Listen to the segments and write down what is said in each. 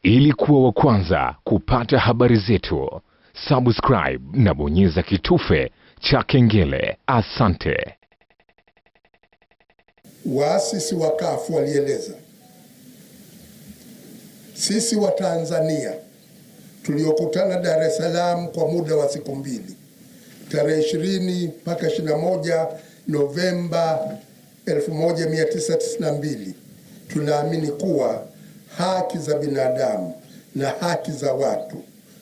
Ili kuwa wa kwanza kupata habari zetu, subscribe na bonyeza kitufe cha kengele. Asante. Waasisi wa CUF walieleza, sisi wa Tanzania tuliokutana Dar es Salaam kwa muda wa siku mbili, tarehe 20 mpaka 21 Novemba 1992, tunaamini kuwa haki za binadamu na haki za watu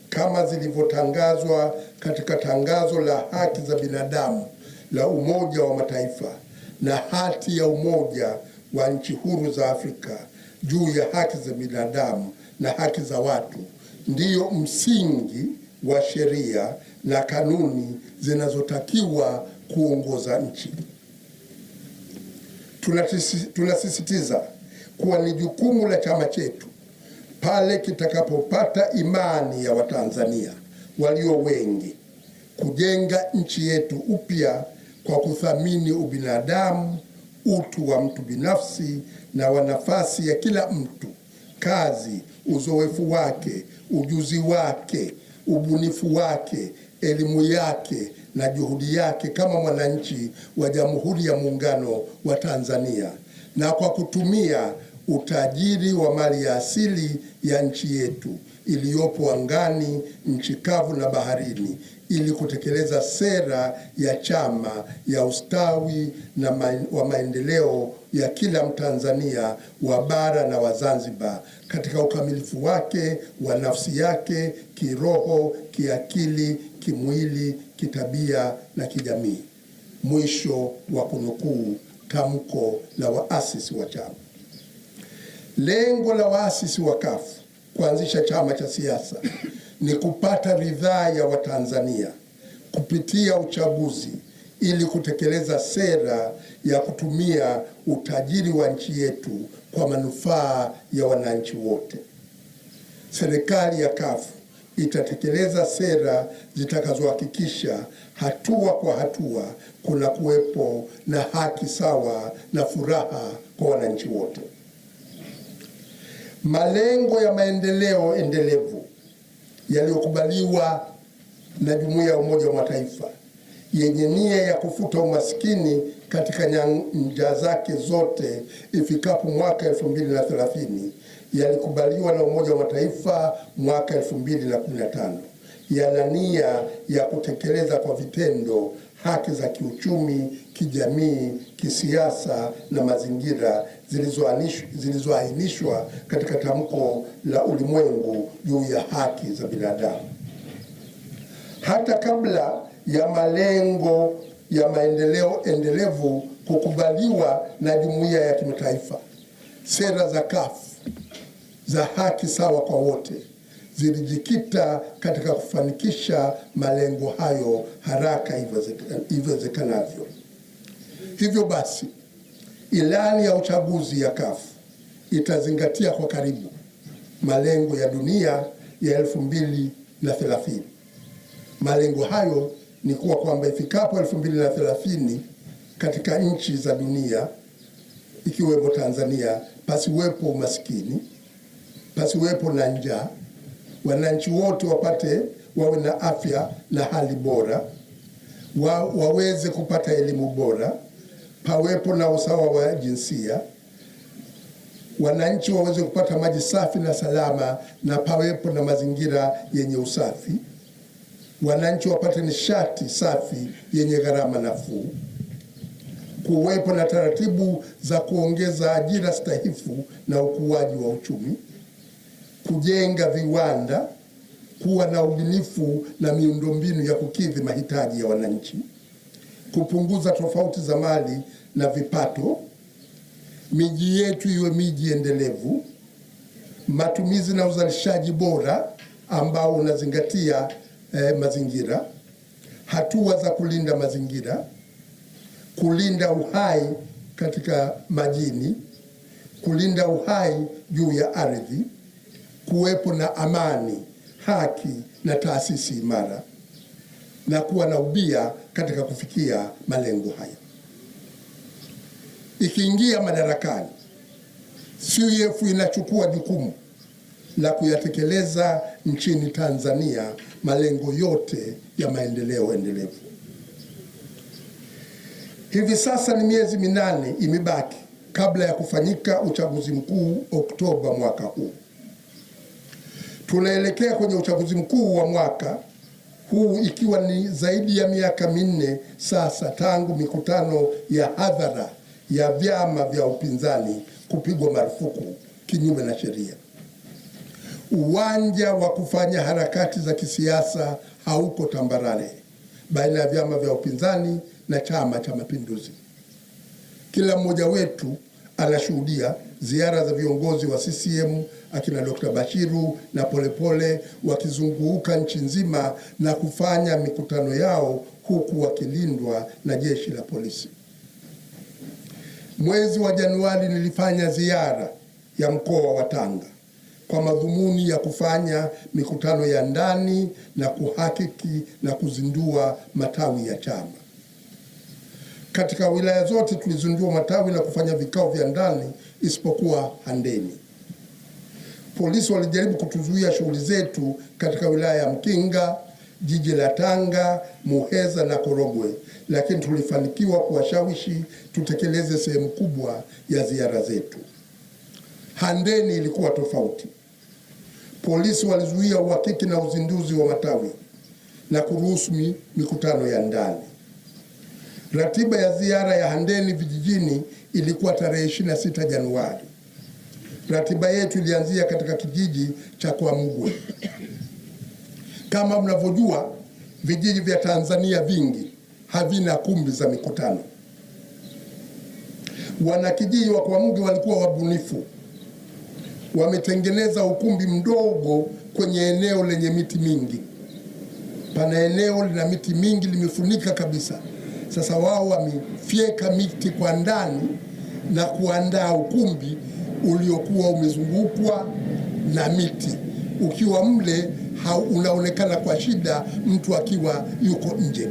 kama zilivyotangazwa katika tangazo la haki za binadamu la Umoja wa Mataifa na hati ya Umoja wa nchi huru za Afrika juu ya haki za binadamu na haki za watu ndiyo msingi wa sheria na kanuni zinazotakiwa kuongoza nchi. Tunasisitiza kuwa ni jukumu la chama chetu pale kitakapopata imani ya Watanzania walio wengi kujenga nchi yetu upya kwa kuthamini ubinadamu, utu wa mtu binafsi na wa nafasi ya kila mtu, kazi, uzoefu wake, ujuzi wake, ubunifu wake, elimu yake na juhudi yake kama mwananchi wa Jamhuri ya Muungano wa Tanzania, na kwa kutumia utajiri wa mali ya asili ya nchi yetu iliyopo angani, nchi kavu na baharini, ili kutekeleza sera ya chama ya ustawi na wa maendeleo ya kila Mtanzania wa bara na wa Zanzibar katika ukamilifu wake wa nafsi yake, kiroho, kiakili, kimwili, kitabia na kijamii. Mwisho wa kunukuu tamko la waasisi wa chama. Lengo la waasisi wa CUF kuanzisha chama cha siasa ni kupata ridhaa ya Watanzania kupitia uchaguzi ili kutekeleza sera ya kutumia utajiri wa nchi yetu kwa manufaa ya wananchi wote. Serikali ya CUF itatekeleza sera zitakazohakikisha hatua kwa hatua kuna kuwepo na haki sawa na furaha kwa wananchi wote. Malengo ya maendeleo endelevu yaliyokubaliwa na Jumuiya ya Umoja wa Mataifa yenye nia ya kufuta umaskini katika nyanja zake zote ifikapo mwaka 2030 yalikubaliwa na Umoja wa Mataifa mwaka 2015. Yana nia ya kutekeleza kwa vitendo haki za kiuchumi, kijamii, kisiasa na mazingira zilizoainishwa katika tamko la ulimwengu juu ya haki za binadamu. Hata kabla ya malengo ya maendeleo endelevu kukubaliwa na jumuiya ya kimataifa, sera za CUF za haki sawa kwa wote zilijikita katika kufanikisha malengo hayo haraka iwezekanavyo. Hivyo basi, ilani ya uchaguzi ya CUF itazingatia kwa karibu malengo ya dunia ya 2030. Malengo hayo ni kuwa kwamba ifikapo 2030 katika nchi za dunia ikiwemo Tanzania pasiwepo umaskini, pasiwepo na njaa, wananchi wote wawe na afya na hali bora, waweze kupata elimu bora, pawepo na usawa wa jinsia, wananchi waweze kupata maji safi na salama na pawepo na mazingira yenye usafi, wananchi wapate nishati safi yenye gharama nafuu, kuwepo na taratibu za kuongeza ajira stahilifu na ukuaji wa uchumi, kujenga viwanda, kuwa na ubunifu na miundombinu ya kukidhi mahitaji ya wananchi, kupunguza tofauti za mali na vipato, miji yetu iwe miji endelevu, matumizi na uzalishaji bora ambao unazingatia mazingira, hatua za kulinda mazingira, kulinda uhai katika majini, kulinda uhai juu ya ardhi, kuwepo na amani, haki na taasisi imara, na kuwa na ubia katika kufikia malengo haya. Ikiingia madarakani, CUF inachukua jukumu la kuyatekeleza nchini Tanzania malengo yote ya maendeleo endelevu. Hivi sasa ni miezi 8 imebaki kabla ya kufanyika uchaguzi mkuu Oktoba mwaka huu. Tunaelekea kwenye uchaguzi mkuu wa mwaka huu ikiwa ni zaidi ya miaka 4 sasa tangu mikutano ya hadhara ya vyama vya upinzani kupigwa marufuku kinyume na sheria. Uwanja wa kufanya harakati za kisiasa hauko tambarare baina ya vyama vya upinzani na Chama cha Mapinduzi. Kila mmoja wetu anashuhudia ziara za viongozi wa CCM akina Dr. Bashiru na Polepole wakizunguka nchi nzima na kufanya mikutano yao huku wakilindwa na jeshi la polisi. Mwezi wa Januari nilifanya ziara ya mkoa wa Tanga kwa madhumuni ya kufanya mikutano ya ndani na kuhakiki na kuzindua matawi ya chama. Katika wilaya zote tulizindua matawi na kufanya vikao vya ndani isipokuwa Handeni. Polisi walijaribu kutuzuia shughuli zetu katika wilaya ya Mkinga, jiji la Tanga, Muheza na Korogwe, lakini tulifanikiwa kuwashawishi tutekeleze sehemu kubwa ya ziara zetu. Handeni ilikuwa tofauti. Polisi walizuia uhakiki na uzinduzi wa matawi na kuruhusu mikutano ya ndani. Ratiba ya ziara ya Handeni vijijini ilikuwa tarehe 26 Januari. Ratiba yetu ilianzia katika kijiji cha Kwamugwe. Kama mnavyojua, vijiji vya Tanzania vingi havina kumbi za mikutano. Wanakijiji wa Kwamugwe walikuwa wabunifu. Wametengeneza ukumbi mdogo kwenye eneo lenye miti mingi. Pana eneo lina miti mingi limefunika kabisa. Sasa wao wamefyeka miti kwa ndani na kuandaa ukumbi uliokuwa umezungukwa na miti. Ukiwa mle unaonekana kwa shida mtu akiwa yuko nje,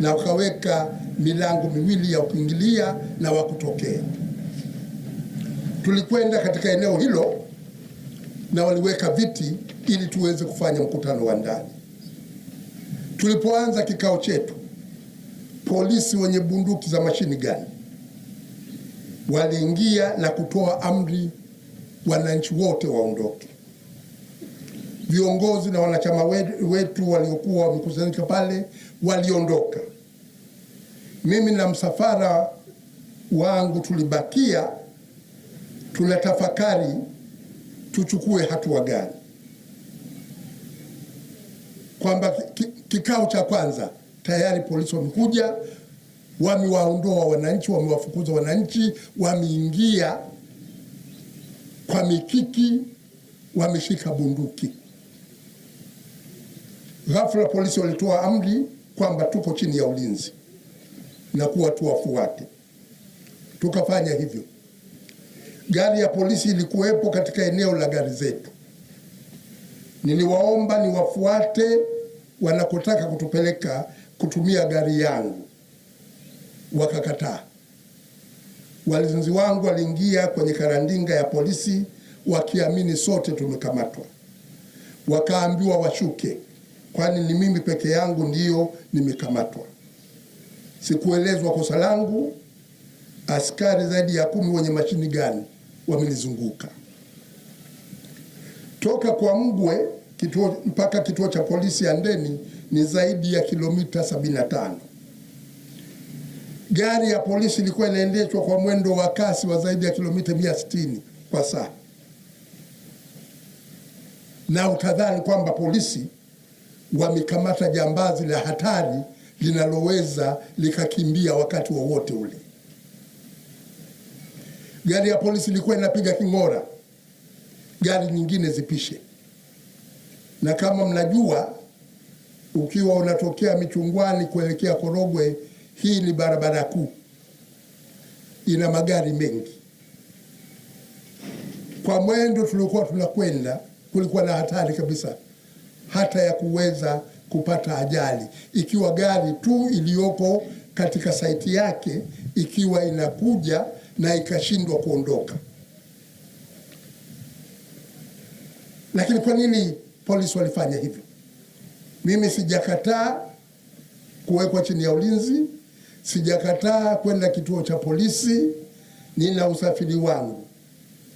na wakaweka milango miwili ya kuingilia na wa kutokea. Tulikwenda katika eneo hilo na waliweka viti ili tuweze kufanya mkutano wa ndani. Tulipoanza kikao chetu, polisi wenye bunduki za mashini gani waliingia na kutoa amri wananchi wote waondoke. Viongozi na wanachama wetu waliokuwa wamekusanyika pale waliondoka. Mimi na msafara wangu tulibakia tunatafakari tuchukue hatua gani. Kwamba kikao cha kwanza tayari polisi wamekuja, wamewaondoa wananchi, wamewafukuza wananchi, wameingia kwa mikiki, wameshika bunduki. Ghafla polisi walitoa amri kwamba tuko chini ya ulinzi na kuwa tuwafuate. Tukafanya hivyo. Gari ya polisi ilikuwepo katika eneo la gari zetu. Niliwaomba niwafuate wanakotaka kutupeleka kutumia gari yangu. Wakakataa. Walinzi wangu waliingia kwenye karandinga ya polisi wakiamini sote tumekamatwa. Wakaambiwa washuke, kwani ni mimi peke yangu ndiyo nimekamatwa. Sikuelezwa kosa langu. Askari zaidi ya 10 wenye mashini gani wamelizunguka. Toka Kwamugwe mpaka kituo cha polisi Handeni ni zaidi ya kilomita 75. Gari ya polisi ilikuwa inaendeshwa kwa mwendo wa kasi wa zaidi ya kilomita 160 kwa saa. Na utadhani kwamba polisi wamekamata jambazi la hatari linaloweza likakimbia wakati wowote ule. Gari ya polisi ilikuwa inapiga king'ora gari nyingine zipishe. Na kama mnajua, ukiwa unatokea Michungwani kuelekea Korogwe, hii ni barabara kuu, ina magari mengi. Kwa mwendo tulikuwa tunakwenda, kulikuwa na hatari kabisa hata ya kuweza kupata ajali, ikiwa gari tu iliyoko katika saiti yake ikiwa inakuja na ikashindwa kuondoka. Lakini kwa nini polisi walifanya hivyo? Mimi sijakataa kuwekwa chini ya ulinzi, sijakataa kwenda kituo cha polisi, nina usafiri wangu,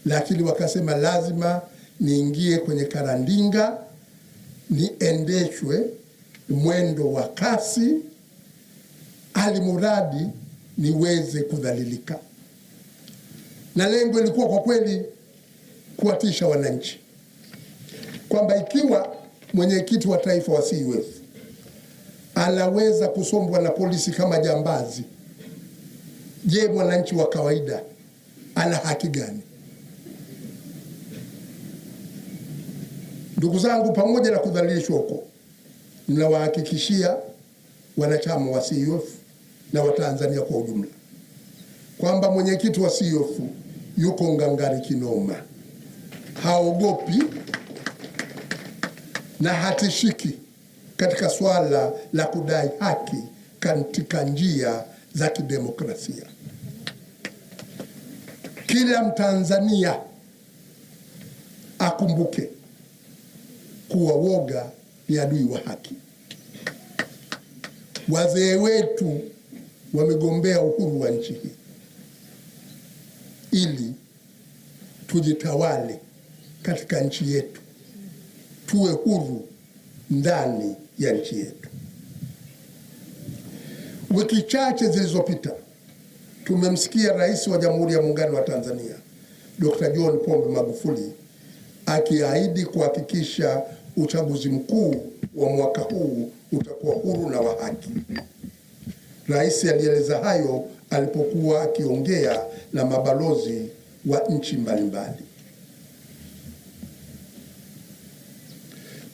lakini wakasema lazima niingie kwenye karandinga, niendeshwe mwendo wa kasi, alimuradi niweze kudhalilika. Na lengo ilikuwa kwa kweli kuwatisha wananchi, kwamba ikiwa mwenyekiti wa taifa wa CUF anaweza kusombwa na polisi kama jambazi, je, mwananchi wa kawaida ana haki gani? Ndugu zangu, pamoja na kudhalilishwa huko, ninawahakikishia wanachama wa CUF na Watanzania kwa ujumla kwamba mwenyekiti wa CUF yuko ngangari kinoma, haogopi na hatishiki katika swala la kudai haki katika njia za kidemokrasia. Kila Mtanzania akumbuke kuwa woga ni adui wa haki. Wazee wetu wamegombea uhuru wa nchi hii ili tujitawale katika nchi yetu, tuwe huru ndani ya nchi yetu. Wiki chache zilizopita tumemsikia Rais wa Jamhuri ya Muungano wa Tanzania Dr. John Pombe Magufuli akiahidi kuhakikisha uchaguzi mkuu wa mwaka huu utakuwa huru na wa haki. Rais alieleza hayo alipokuwa akiongea na mabalozi wa nchi mbalimbali.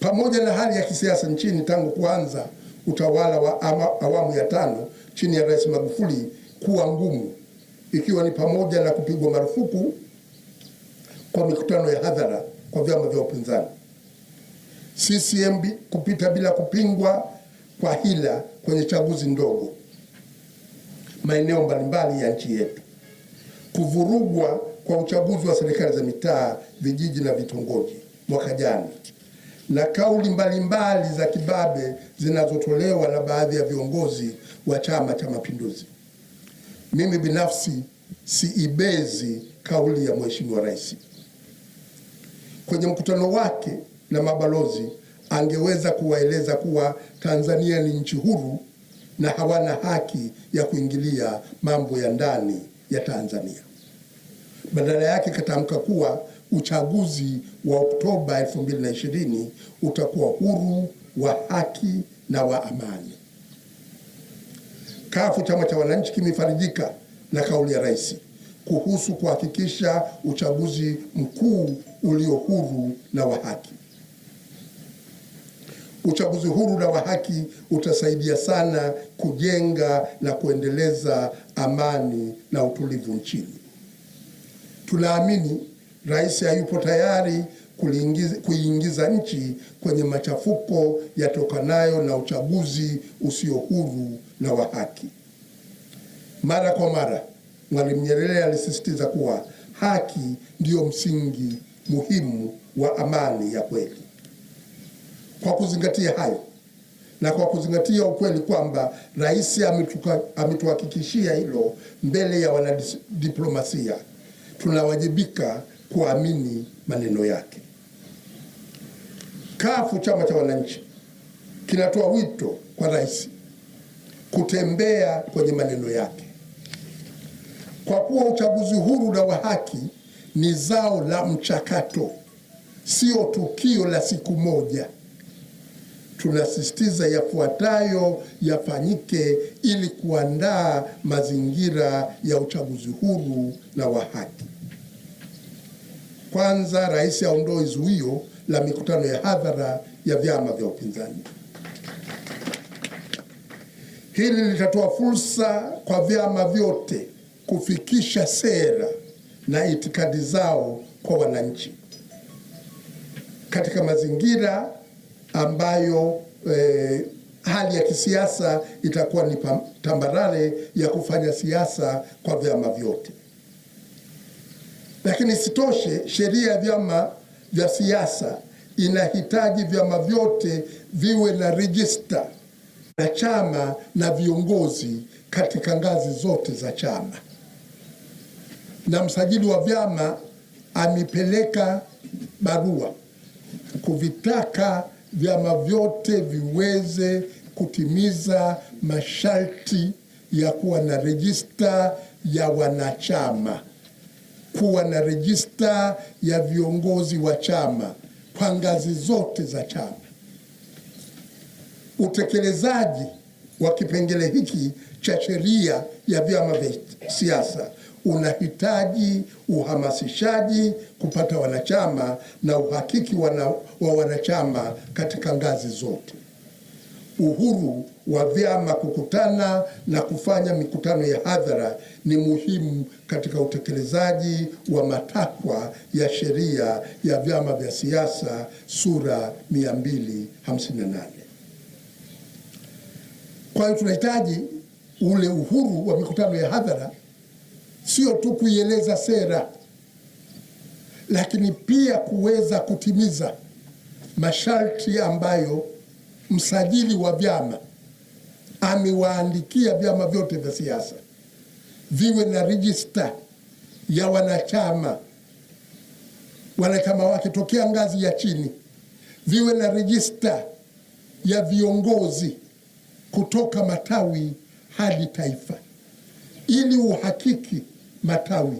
Pamoja na hali ya kisiasa nchini tangu kuanza utawala wa awamu ya 5 chini ya Rais Magufuli kuwa ngumu, ikiwa ni pamoja na kupigwa marufuku kwa mikutano ya hadhara kwa vyama vya upinzani, CCM kupita bila kupingwa kwa hila kwenye chaguzi ndogo maeneo mbalimbali ya nchi yetu, kuvurugwa kwa uchaguzi wa serikali za mitaa, vijiji na vitongoji mwaka jana, na kauli mbalimbali za kibabe zinazotolewa na baadhi ya viongozi wa Chama cha Mapinduzi. Mimi binafsi siibezi kauli ya Mheshimiwa Rais. Kwenye mkutano wake na mabalozi angeweza kuwaeleza kuwa Tanzania ni nchi huru na hawana haki ya kuingilia mambo ya ndani ya Tanzania. Badala yake katamka kuwa uchaguzi wa Oktoba 2020 utakuwa huru, wa haki na wa amani. CUF, chama cha wananchi, kimefarijika na kauli ya Rais kuhusu kuhakikisha uchaguzi mkuu ulio huru na wa haki. Uchaguzi huru na wa haki utasaidia sana kujenga na kuendeleza amani na utulivu nchini. Tunaamini Rais hayupo tayari kuiingiza nchi kwenye machafuko yatokanayo na uchaguzi usio huru na wa haki. Mara kwa mara Mwalimu Nyerere alisisitiza kuwa haki ndiyo msingi muhimu wa amani ya kweli. Kwa kuzingatia hayo na kwa kuzingatia ukweli kwamba Rais ametuhakikishia hilo mbele ya wanadiplomasia, tunawajibika kuamini maneno yake. CUF, chama cha wananchi, kinatoa wito kwa Rais kutembea kwenye maneno yake. Kwa kuwa uchaguzi huru na wa haki ni zao la mchakato, sio tukio la siku moja, tunasisitiza yafuatayo yafanyike ili kuandaa mazingira ya uchaguzi huru na wa haki. Kwanza, Rais aondoe zuio la mikutano ya hadhara ya vyama vya upinzani. Hili litatoa fursa kwa vyama vyote kufikisha sera na itikadi zao kwa wananchi katika mazingira ambayo hali ya kisiasa itakuwa ni tambarare ya kufanya siasa kwa vyama vyote. Lakini isitoshe, sheria ya vyama vya siasa inahitaji vyama vyote viwe na rejista na chama na viongozi katika ngazi zote za chama, na msajili wa vyama amepeleka barua kuvitaka vyama vyote viweze kutimiza masharti ya kuwa na rejista ya wanachama, kuwa na rejista ya viongozi wa chama kwa ngazi zote za chama. Utekelezaji wa kipengele hiki cha sheria ya vyama vya siasa unahitaji uhamasishaji kupata wanachama na uhakiki wa wanachama katika ngazi zote. Uhuru wa vyama kukutana na kufanya mikutano ya hadhara ni muhimu katika utekelezaji wa matakwa ya sheria ya vyama vya siasa sura 258. Kwa hiyo tunahitaji ule uhuru wa mikutano ya hadhara, sio tu kuieleza sera, lakini pia kuweza kutimiza masharti ambayo msajili wa vyama amewaandikia vyama vyote vya siasa. Viwe na rejista ya wanachama wake tokea ngazi ya chini, viwe na rejista ya viongozi kutoka matawi hadi taifa, ili uhakiki matawi,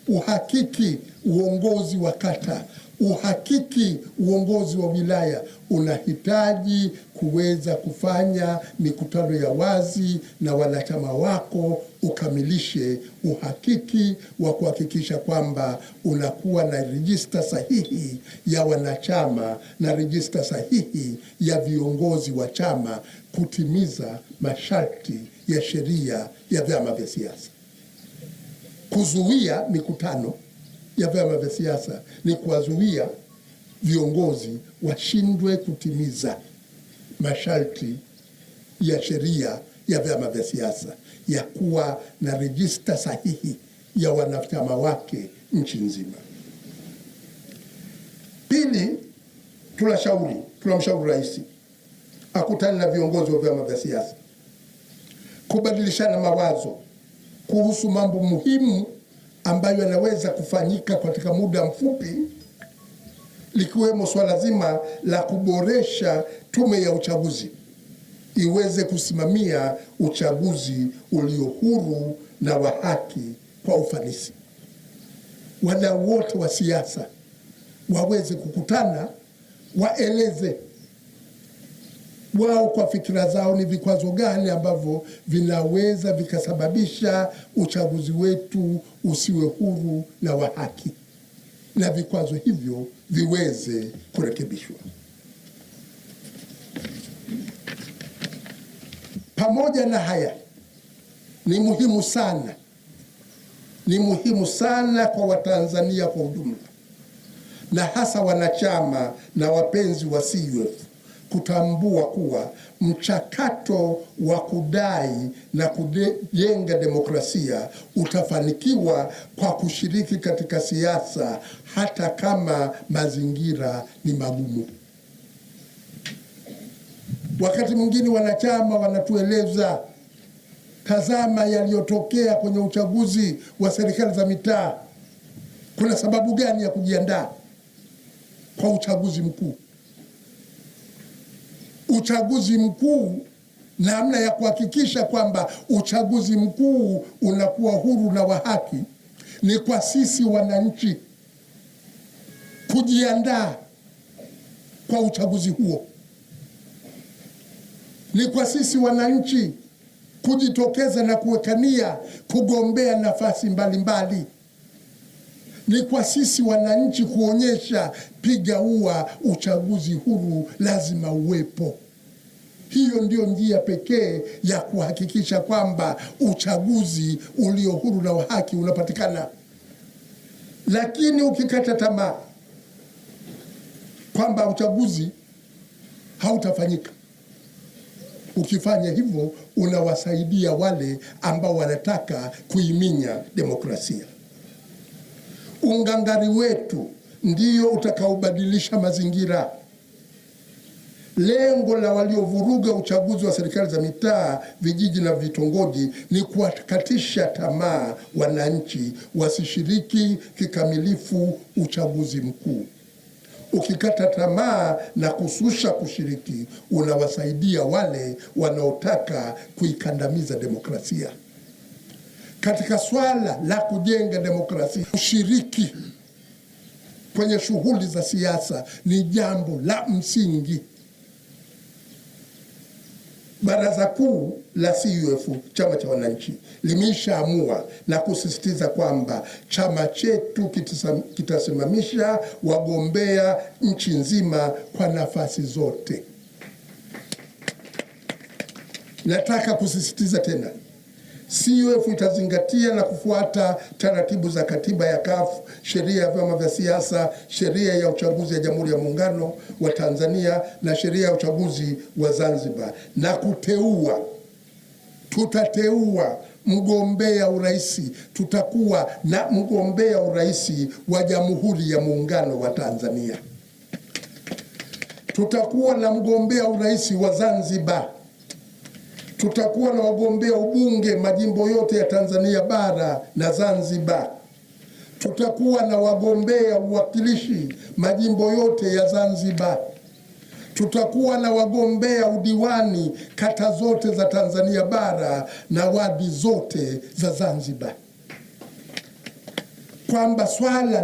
uhakiki uongozi wa kata, uhakiki uongozi wa wilaya. Unahitaji kuweza kufanya mikutano ya wazi na wanachama wako, ukamilishe uhakiki wa kuhakikisha kwamba unakuwa na rejista sahihi ya wanachama na rejista sahihi ya viongozi wa chama, kutimiza masharti ya sheria ya vyama vya siasa. Kuzuia mikutano ya vyama vya siasa ni kuwazuia viongozi washindwe kutimiza masharti ya sheria ya vyama vya siasa ya kuwa na rejista sahihi ya wanachama wake nchi nzima. Pili, tunamshauri rais akutane na viongozi wa vyama vya siasa kubadilishana mawazo kuhusu mambo muhimu ambayo yanaweza kufanyika katika muda mfupi, likiwemo swala zima la kuboresha tume ya uchaguzi iweze kusimamia uchaguzi ulio huru na wa haki kwa ufanisi. Wadau wote wa siasa waweze kukutana, waeleze wao kwa fikira zao ni vikwazo gani ambavyo vinaweza vikasababisha uchaguzi wetu usiwe huru na wa haki, na vikwazo hivyo viweze kurekebishwa. Pamoja na haya, ni muhimu sana kwa Watanzania kwa ujumla, na hasa wanachama na wapenzi wa CUF kutambua kuwa mchakato wa kudai na kujenga demokrasia utafanikiwa kwa kushiriki katika siasa hata kama mazingira ni magumu. Wakati mwingine wanachama wanatueleza, tazama yaliyotokea kwenye uchaguzi wa serikali za mitaa, kuna sababu gani ya kujiandaa kwa uchaguzi mkuu? Uchaguzi mkuu, namna ya kuhakikisha kwamba uchaguzi mkuu unakuwa huru na wa haki ni kwa sisi wananchi kujiandaa kwa uchaguzi huo. Ni kwa sisi wananchi kujitokeza na kuwekania kugombea nafasi mbalimbali. Ni kwa sisi wananchi kuonyesha piga ua, uchaguzi huru lazima uwepo. Hiyo ndio njia pekee ya kuhakikisha kwamba uchaguzi ulio huru na wa haki unapatikana. Lakini ukikata tamaa kwamba uchaguzi hautafanyika, ukifanya hivyo unawasaidia wale ambao wanataka kuiminya demokrasia. Ungangari wetu ndio utakaobadilisha mazingira. Lengo la waliovuruga uchaguzi wa serikali za mitaa, vijiji na vitongoji ni kuwakatisha tamaa wananchi wasishiriki kikamilifu uchaguzi mkuu. Ukikata tamaa na kususha kushiriki, unawasaidia wale wanaotaka kuikandamiza demokrasia. Katika swala la kujenga demokrasia, ushiriki kwenye shughuli za siasa ni jambo la msingi. Baraza Kuu la CUF, chama cha wananchi, limeshaamua na kusisitiza kwamba chama chetu kitasimamisha wagombea nchi nzima kwa nafasi zote. Nataka kusisitiza tena, CUF itazingatia na kufuata taratibu za katiba ya CUF, sheria ya vyama vya siasa, sheria ya uchaguzi ya Jamhuri ya Muungano wa Tanzania na sheria ya uchaguzi wa Zanzibar, na tutateua mgombea urais. Tutakuwa na mgombea urais wa Jamhuri ya Muungano wa Tanzania. Tutakuwa na mgombea urais wa Zanzibar. Tutakuwa na wagombea ubunge majimbo yote ya Tanzania bara na Zanzibar. Tutakuwa na wagombea uwakilishi majimbo yote ya Zanzibar. Tutakuwa na wagombea udiwani kata zote za Tanzania bara na wadi zote za Zanzibar. Kwamba swala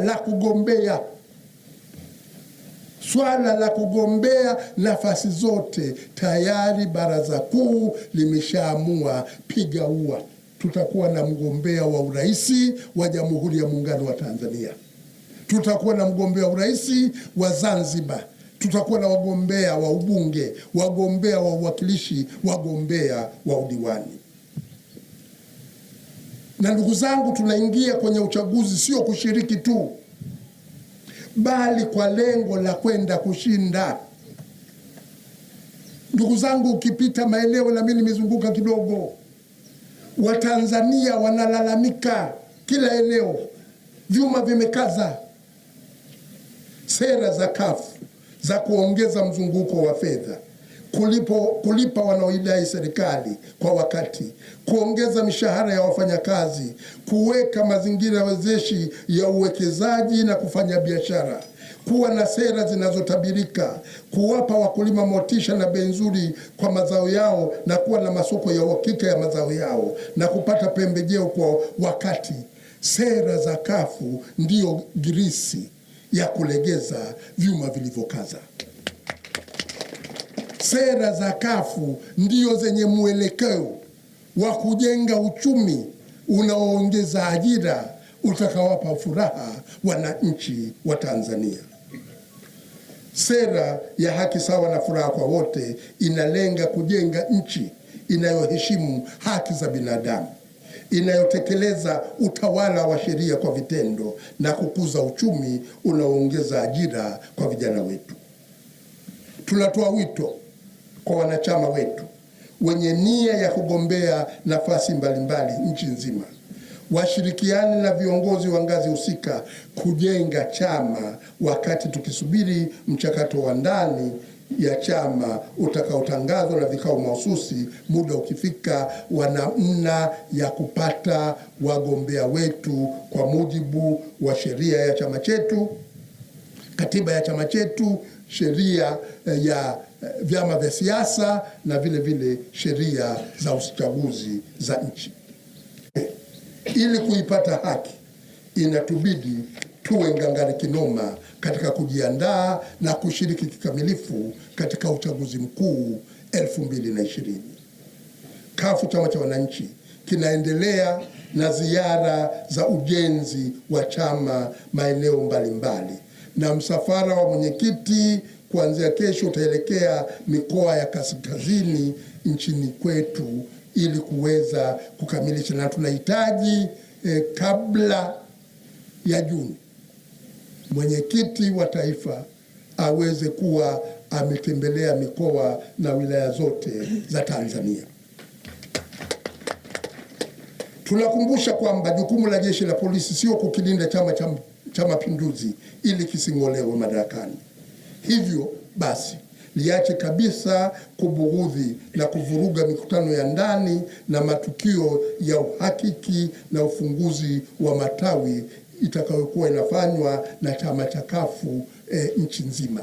la kugombea nafasi zote tayari Baraza Kuu limeshaamua, piga ua. Tutakuwa na mgombea wa urais wa Jamhuri ya Muungano wa Tanzania. Tutakuwa na mgombea urais wa Zanzibar. Tutakuwa na wagombea wa ubunge, wagombea wa uwakilishi, wagombea wa udiwani. Na ndugu zangu, tunaingia kwenye uchaguzi sio kushiriki tu, bali kwa lengo la kwenda kushinda. Ndugu zangu, ukipita maeneo, na mimi nimezunguka kidogo, Watanzania wanalalamika kila eneo, vyuma vimekaza. Sera za CUF za kuongeza mzunguko wa fedha, kulipa wanaoidai serikali kwa wakati, kuongeza mishahara ya wafanyakazi, kuweka mazingira wezeshi ya uwekezaji na kufanya biashara, kuwa na sera zinazotabirika, kuwapa wakulima motisha na bei nzuri kwa mazao yao na kuwa na masoko ya uhakika ya mazao yao na kupata pembejeo kwa wakati. Sera za CUF ndiyo girisi ya kulegeza vyuma vilivyokaza. Sera za CUF ndio zenye mwelekeo wa kujenga uchumi unaoongeza ajira, utakawapa furaha wananchi wa Tanzania. Sera ya haki sawa na furaha kwa wote inalenga kujenga nchi inayoheshimu haki za binadamu, inayotekeleza utawala wa sheria kwa vitendo na kukuza uchumi unaoongeza ajira kwa vijana wetu. Tunatoa wito kwa wanachama wetu wenye nia ya kugombea nafasi mbalimbali nchi nzima, washirikiane na viongozi wa ngazi husika kujenga chama, wakati tukisubiri mchakato wa ndani ya chama utakaotangazwa na vikao mahususi muda ukifika, wa namna ya kupata wagombea wetu kwa mujibu wa sheria ya chama chetu, katiba ya chama chetu, sheria ya vyama vya siasa na vile vile sheria za uchaguzi za nchi. Ili kuipata haki, inatubidi tuwe ngangari kinoma katika kujiandaa na kushiriki kikamilifu katika uchaguzi mkuu 2020. CUF chama cha wananchi kinaendelea na ziara za ujenzi wa chama maeneo mbalimbali, na msafara wa mwenyekiti kuanzia kesho utaelekea mikoa ya kaskazini nchini kwetu ili kuweza kukamilisha, na tunahitaji kabla ya Juni mwenyekiti wa taifa aweze kuwa ametembelea mikoa na wilaya zote za Tanzania. Tunakumbusha kwamba jukumu la jeshi la polisi sio kukilinda Chama cha Mapinduzi ili kising'olewe madarakani. Hivyo basi, liache kabisa kubughudhi na kuvuruga mikutano ya ndani na matukio ya uhakiki na ufunguzi wa matawi itakayokuwa inafanywa na chama cha CUF nchi nzima.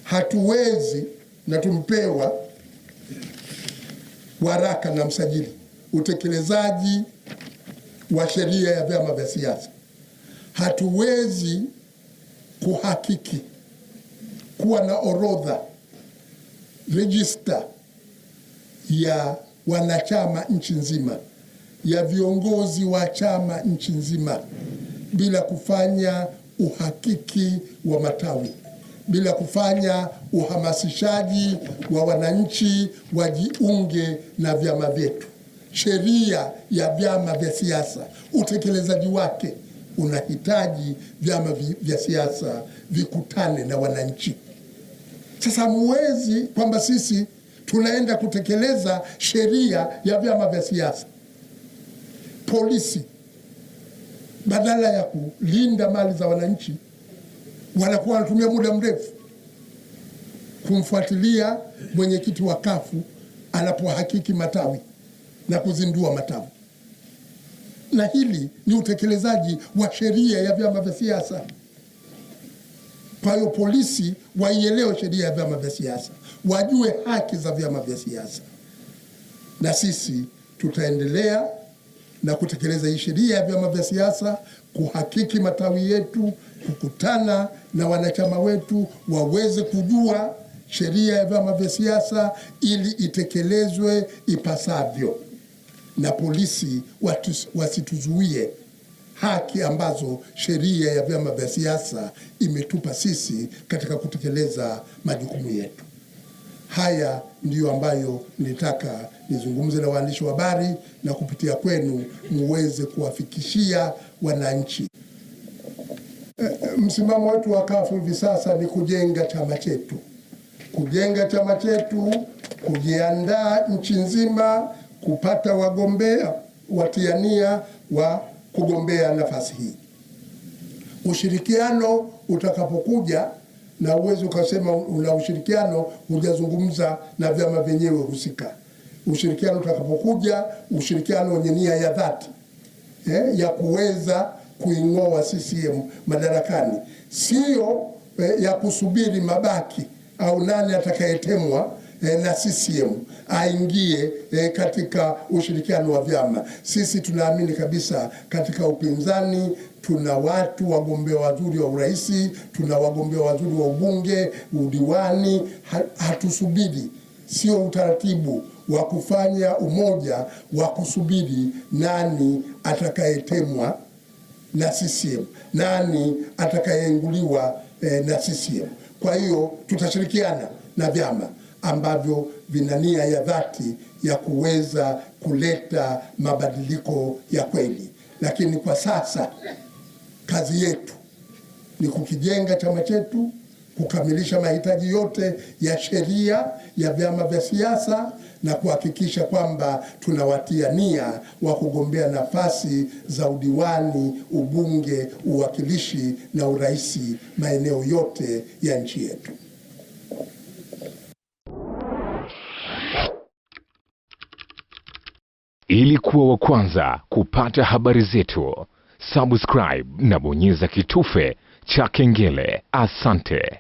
Hatuwezi, na tumpewa waraka na msajili utekelezaji wa sheria ya vyama vya siasa, hatuwezi kuhakiki kuwa na orodha register ya wanachama nchi nzima, ya viongozi wa chama nchi nzima, bila kufanya uhakiki wa matawi, bila kufanya uhamasishaji wa wananchi wajiunge na vyama vyetu. Sheria ya vyama vya siasa, utekelezaji wake unahitaji vyama vya siasa vikutane na wananchi. Sasa muwezi kwamba sisi tunaenda kutekeleza sheria ya vyama vya siasa, polisi badala ya kulinda mali za wananchi wanakuwa wanatumia muda mrefu kumfuatilia mwenyekiti wa CUF anapohakiki matawi na kuzindua matawi. Na hili ni utekelezaji wa sheria ya vyama vya siasa. Kwa hiyo polisi waielewe sheria ya vyama vya siasa, wajue haki za vyama vya siasa, na sisi tutaendelea na kutekeleza hii sheria ya vyama vya siasa, kuhakiki matawi yetu, kukutana na wanachama wetu waweze kujua sheria ya vyama vya siasa ili itekelezwe ipasavyo, na polisi wasituzuie haki ambazo sheria ya vyama vya siasa imetupa sisi katika kutekeleza majukumu yetu. Haya ndiyo ambayo nilitaka nizungumze na waandishi wa habari, na kupitia kwenu muweze kuwafikishia wananchi. Msimamo wetu wa CUF hivi sasa ni kujenga chama chetu, kujenga chama chetu, kujiandaa nchi nzima kupata wagombea watiania wa kugombea nafasi hii. Ushirikiano utakapokuja, na uwezo ukasema una ushirikiano hujazungumza na vyama vyenyewe husika. Ushirikiano utakapokuja, ushirikiano wenye nia ya dhati ya kuweza kuing'oa CCM madarakani, sio ya kusubiri mabaki au nani atakayetemwa na CCM aingie katika ushirikiano wa vyama. Sisi tunaamini kabisa katika upinzani tuna watu wagombea wazuri wa urais, tuna wagombea wazuri wa ubunge, udiwani. Hatusubiri, sio utaratibu wa kufanya umoja wa kusubiri nani atakayetemwa na CCM, nani atakayeinguliwa na CCM. Kwa hiyo tutashirikiana na vyama ambavyo vina nia ya dhati ya kuweza kuleta mabadiliko ya kweli. Lakini kwa sasa kazi yetu ni kukijenga chama chetu, kukamilisha mahitaji yote ya sheria ya vyama vya siasa, na kuhakikisha kwamba tunawatia nia wa kugombea nafasi za udiwani, ubunge, uwakilishi na uraisi maeneo yote ya nchi yetu. Ili kuwa wa kwanza kupata habari zetu, subscribe na bonyeza kitufe cha kengele. Asante.